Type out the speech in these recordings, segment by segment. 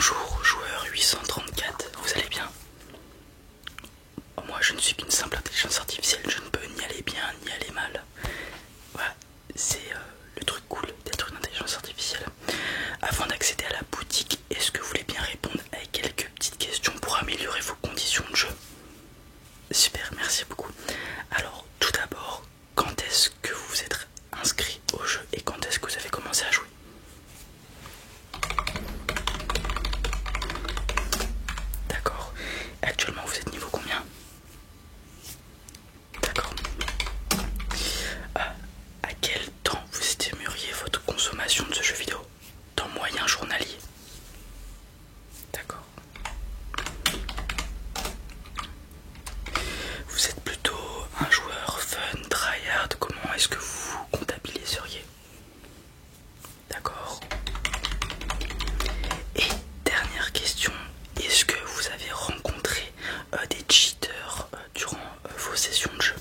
Bonjour, joueur 834, vous allez bien? Moi je ne suis qu'une simple intelligence artificielle, je ne peux ni aller bien ni aller mal. Voilà, c'est le truc cool d'être une intelligence artificielle. Avant d'accéder à la boutique, est-ce que vous voulez bien répondre à quelques petites questions pour améliorer vos conditions de jeu? Super, merci beaucoup. Alors, tout d'abord, quand est-ce que vous vous êtes inscrit au jeu et quand est-ce que vous avez commencé à jouer? D'accord. Actuellement, vous êtes niveau combien? D'accord. À quel temps vous estimeriez votre consommation de ce jeu vidéo? Temps moyen journalier. D'accord. Vous êtes plutôt un joueur fun, tryhard, comment est-ce que vous comptabiliseriez? D'accord. Et dernière question, est-ce que vous avez rencontré des cheaters durant vos sessions de jeu?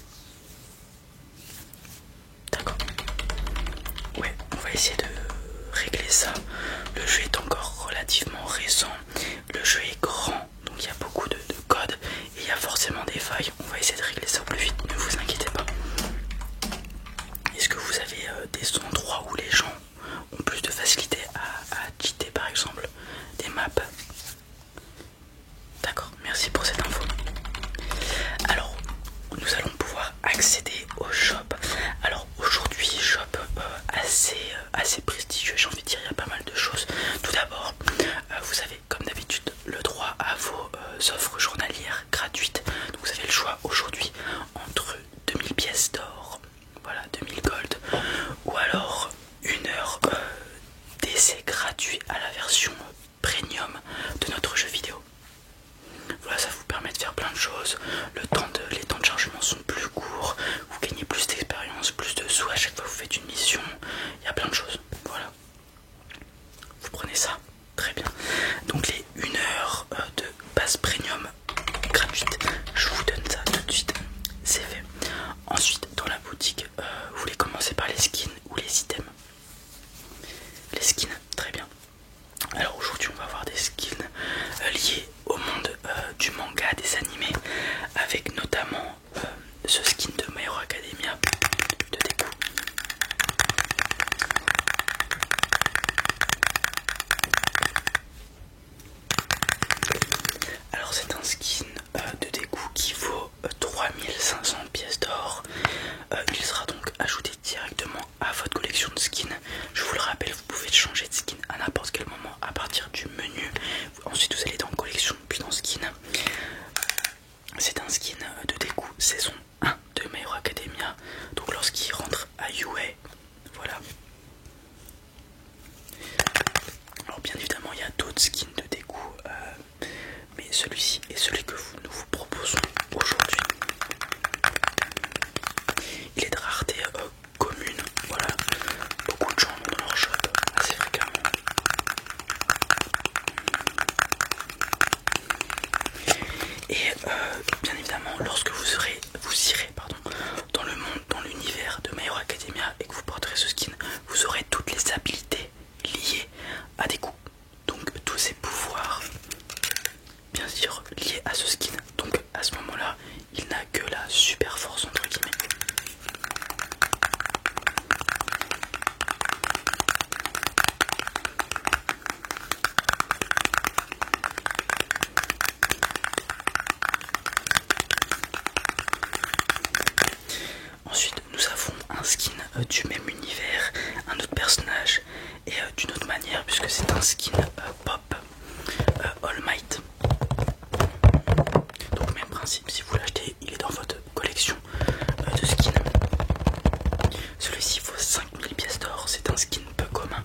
D'accord. Ouais, on va essayer de régler ça. Le jeu est encore relativement récent, le jeu est grand, donc il y a beaucoup de codes et il y a forcément des failles. On va essayer de régler ça au plus vite, ne vous inquiétez pas. Est-ce que vous avez des endroits où les gens ont plus de facilité à cheater, par exemple des maps? D'accord, merci pour cette info. Alors, nous allons pouvoir accéder au shop. Alors aujourd'hui, shop assez prestigieux, j'ai envie de dire, il y a pas mal de choses. Tout d'abord, vous avez comme d'habitude le droit à vos offres journalières gratuites. Donc vous avez le choix aujourd'hui entre 2000 pièces d'or, voilà, 2000 gold, ou alors une heure d'essai gratuit à la version premium de notre jeu vidéo. Voilà, ça vous permet de faire plein de choses. Les temps de chargement sont plus courts, vous gagnez plus d'expérience, plus de sous à chaque fois que vous faites une mission. Il y a plein de choses. Voilà. Vous prenez ça, très bien. Donc les 1 heure de base premium gratuite, je vous donne ça tout de suite. C'est fait. Ensuite, dans la boutique, vous voulez commencer par les skins ou les items? Les skins, très bien. Alors aujourd'hui on va avoir des skins liés au monde du manga, des animés, avec notamment ce skin de My Hero Academia de Deku. Alors c'est un skin de Deku qui vaut 3500 pièces d'or. Il sera donc ajouté directement à votre collection de skins. Je vous le rappelle, vous pouvez changer de skin à n'importe quel moment à partir du menu. Ensuite vous allez dans collection puis dans skin. C'est un skin de Deku saison 1 de My Hero Academia. Donc lorsqu'il rentre à UA, voilà. Alors bien évidemment il y a d'autres skins de Deku, mais celui-ci est celui que nous vous proposons aujourd'hui. Il est de rareté commune, voilà. Beaucoup de gens l'ont dans leur shop assez fréquemment. Et bien évidemment, lorsque vous irez dans le monde, dans l'univers de My Hero Academia et que vous porterez ce skin, vous aurez toutes les habilités liées à des coups. Donc tous ces pouvoirs, bien sûr, liés à ce skin. Donc à ce moment-là, il n'a que la super force entre guillemets. Ensuite, nous avons un skin du même univers, un autre personnage et d'une autre manière, puisque c'est un skin pop All Might. Donc, même principe, si vous l'achetez, il est dans votre collection de skins. Celui-ci vaut 5000 pièces d'or, c'est un skin peu commun.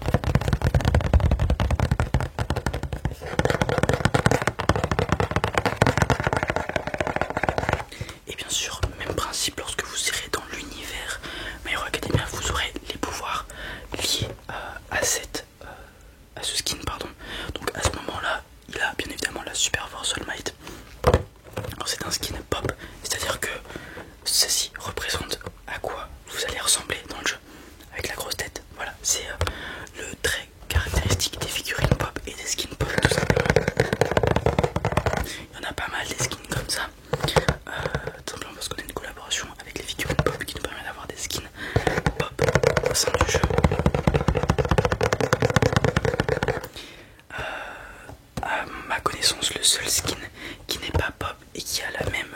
Et bien sûr, même principe, lorsque vous irez dans l'univers My Hero Academia, vous aurez les pouvoirs liés à ce skin, pardon. seul skin qui n'est pas pop et qui a la même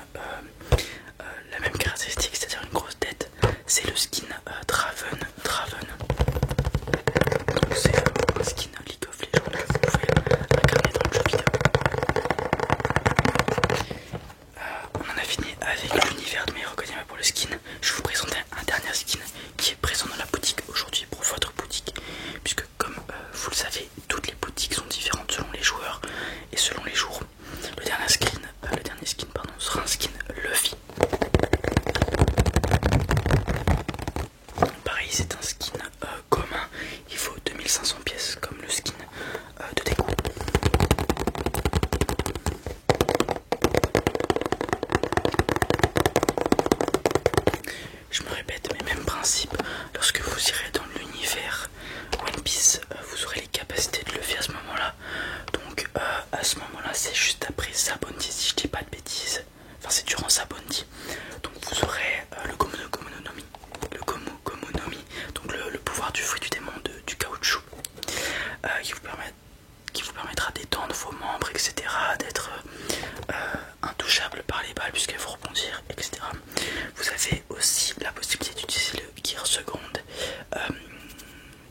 caractéristique, c'est-à-dire une grosse tête, c'est le skin Draven. Donc c'est un skin League of Legends que vous pouvez incarner dans le jeu vidéo. On en a fini avec l'univers de mes reconnus pour le skin. Je vous présente un dernier skin qui est présent dans la boutique aujourd'hui pour votre boutique, puisque comme vous le savez, toutes les boutiques sont différentes selon les joueurs et selon les jours. Le dernier skin sera un skin Luffy. Pareil, c'est un skin commun, il faut 2500 pièces comme le skin de déco. Je me répète, mais même principe, lorsque vous irez dans l'univers One Piece, vous aurez les capacités de Luffy à ce moment-là. Donc à ce moment-là, c'est juste après Sabondi, si je dis pas de bêtises. Enfin, c'est durant Sabondi. Donc vous aurez le Gomu no Mi, donc le pouvoir du fruit du démon du caoutchouc, qui vous permettra d'étendre vos membres, etc., d'être intouchable par les balles puisqu'elles vont rebondir, etc. Vous avez aussi la possibilité d'utiliser le Gear Second.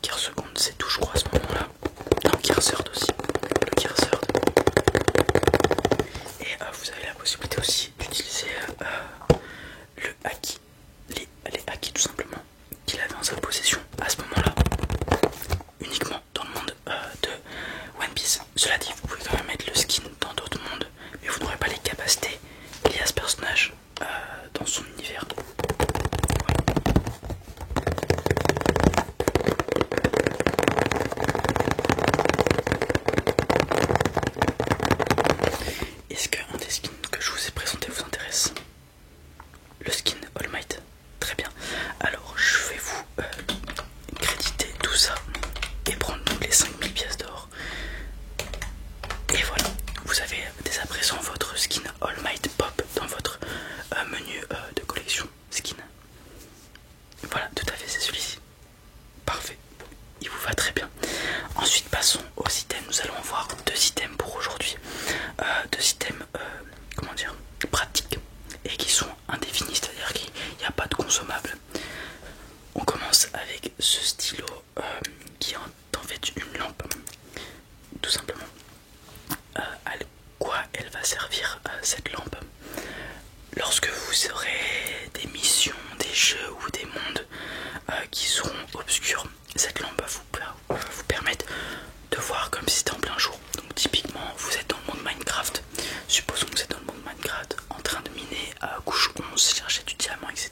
Gear Second, c'est tout, je crois, à ce moment-là. Non, Gear Third aussi. Le Gear Third. Et vous avez la possibilité aussi d'utiliser le Haki. Les Haki, tout simplement, qu'il avait en sa possession à ce moment-là. Uniquement dans le monde de One Piece. Cela dit, vous pouvez quand même mettre le skin dans d'autres mondes, mais vous n'aurez pas les capacités liées à ce personnage dans son univers. Est-ce qu'un des skins que je vous ai présenté vous intéresse? Le skin All Might. Très bien. Alors je vais vous créditer tout ça et prendre donc les 5000 pièces d'or. Et voilà, vous avez dès à présent votre skin All Might Pop dans votre menu de collection skin. Voilà, tout à fait, c'est celui-ci. Parfait, il vous va très bien. Ensuite passons aux items. Nous allons voir deux items pour aujourd'hui. Deux items, comment dire, pratiques et qui sont indéfinis, c'est-à-dire qu'il n'y a pas de consommable. On commence avec ce stylo qui est en fait une lampe, tout simplement. À quoi elle va servir cette lampe? Lorsque vous aurez des missions, des jeux ou des mondes qui seront obscurs, cette lampe va vous permettre de voir comme si c'était en plein jour. Donc typiquement, vous êtes dans le monde Minecraft. Supposons que vous êtes dans le monde Minecraft en train de miner à couche 11, chercher du diamant, etc.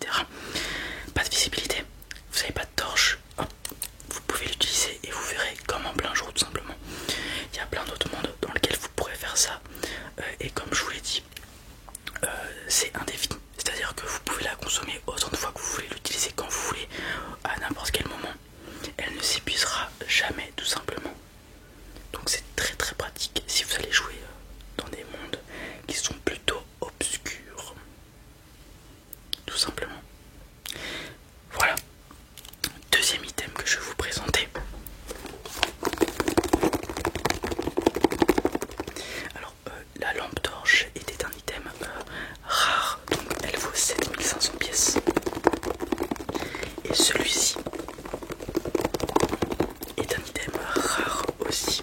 Pas de visibilité, vous n'avez pas de torche, hop, vous pouvez l'utiliser et vous verrez comme en plein jour, tout simplement. Il y a plein d'autres mondes dans lesquels vous pourrez faire ça, et comme je vous l'ai dit, c'est indéfini, c'est-à-dire que vous pouvez la consommer autant de fois que vous voulez, l'utiliser quand vous voulez, à n'importe quel moment. Elle ne s'épuisera jamais, tout simplement. Donc c'est très très pratique si vous allez jouer dans des mondes qui sont plutôt obscurs, tout simplement. Voilà, deuxième item que je vais vous présenter. Alors la lampe torche était un item rare, donc elle vaut 7500 pièces. Et celui-ci est un item rare aussi.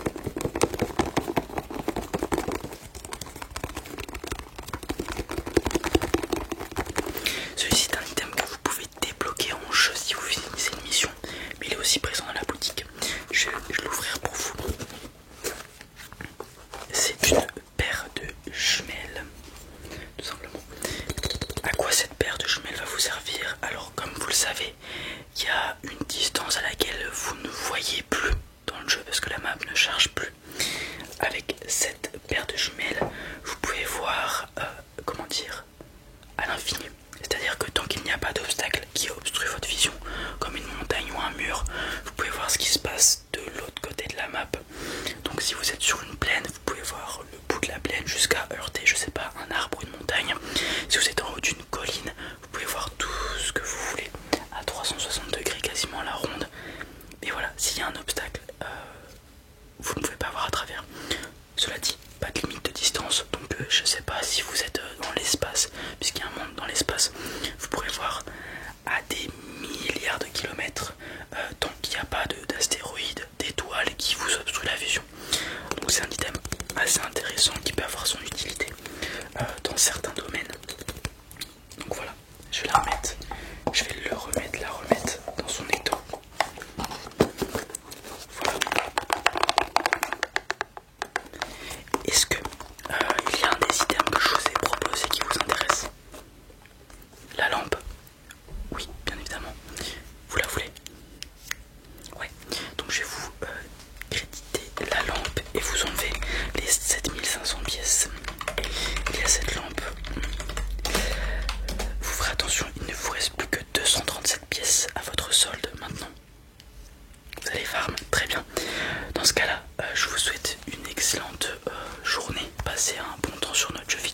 Celui-ci est un item que vous pouvez débloquer en jeu si vous finissez une mission, mais il est aussi présent dans la boutique. Je vais l'ouvrir pour vous. C'est une paire de jumelles, tout simplement. À quoi cette paire de jumelles va vous servir? Alors comme vous le savez, il y a une distance à laquelle vous ne voyez plus dans le jeu parce que la map ne charge plus. Avec cette paire de jumelles, vous pouvez voir, comment dire, à l'infini. C'est-à-dire que tant qu'il n'y a pas d'obstacle qui obstrue votre vision, comme une montagne ou un mur, vous pouvez voir ce qui se passe de l'autre côté de la map. Donc si vous êtes sur une plaine, vous pouvez voir le bout de la plaine jusqu'à heurter, je sais pas, un arbre ou une montagne. Si vous êtes en haut d'une colline, vous pouvez voir tout ce que vous voulez à 360 degrés, quasiment à la ronde. Et voilà, s'il y a un obstacle, vous ne pouvez pas voir à travers. Cela dit, pas de limite de distance, assez intéressant, qui peut avoir son utilité dans certains domaines. Donc voilà, je vais la remettre, je vais la remettre dans son étau. Voilà. Est-ce que il y a un des items que je vous ai proposé qui vous intéresse? La lampe? Oui, bien évidemment. Vous la voulez? Ouais. Donc je vais vous créditer la lampe et vous enlever les 7500 pièces. Il y a cette lampe. Vous ferez attention, il ne vous reste plus que 237 pièces à votre solde maintenant. Vous allez farm, très bien. Dans ce cas là, je vous souhaite une excellente journée. Passez un bon temps sur notre jeu vidéo.